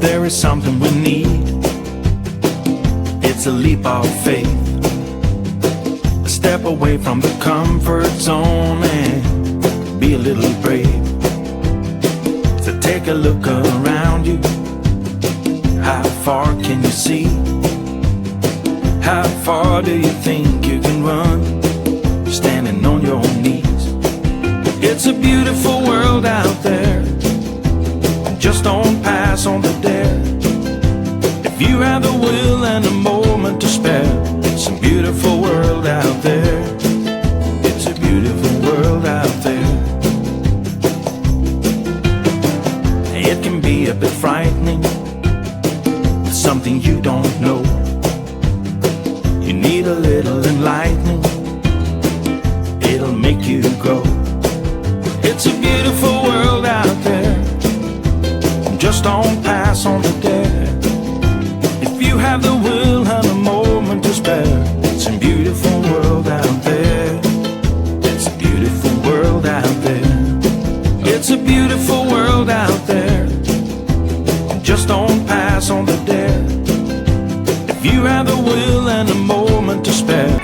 there is something we need, it's a leap of faith. A step away from the comfort zone and be a little brave. So take a look around you. How far can you see? How far do you think you can run, standing on your knees? It's a beautiful world out there, just don't pass on the dare. If you have the will and a moment to spare, it's a beautiful world out there. It's a beautiful world out there. It can be a bit frightening, something you don't know. You need a little enlightening, it'll make you grow. It's a beautiful world out there, just don't pass on the dare. If you have the will and a moment to spare, it's a beautiful world out there. It's a beautiful world out there. It's a beautiful world out there, just don't pass on the dare. If you have the will and a moment to spare.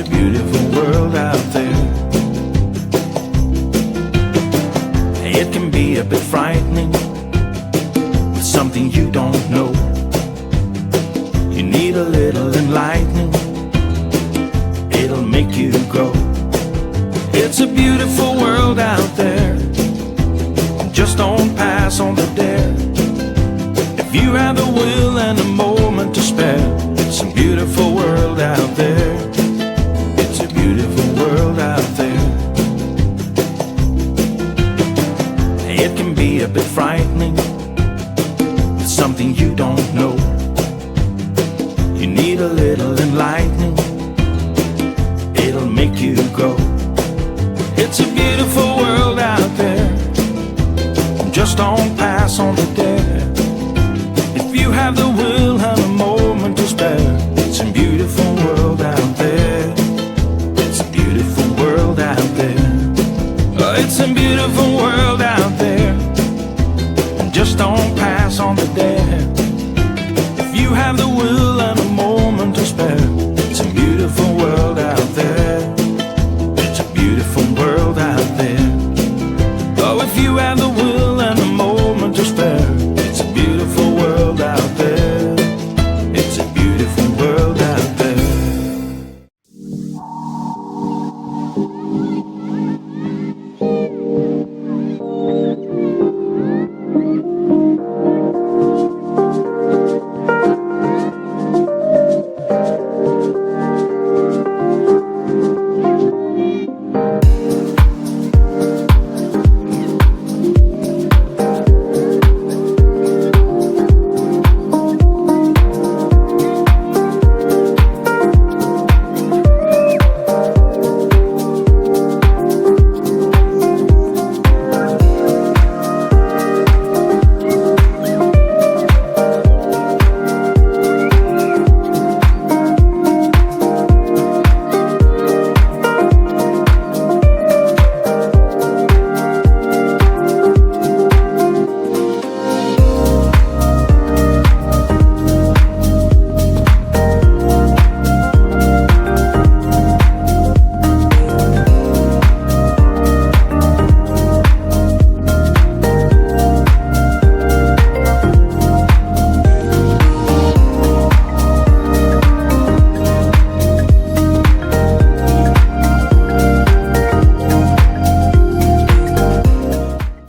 beautiful world out there. It can be a bit frightening, with something you don't know. You need a little enlightening, it'll make you grow. It's a beautiful world out there, just don't pass on the dare. If you have the will and a moment to spare, it's a beautiful world out there. It's a beautiful world out there. something you don't know. You need a little enlightening, it'll make you go. It's a beautiful world out there, just don't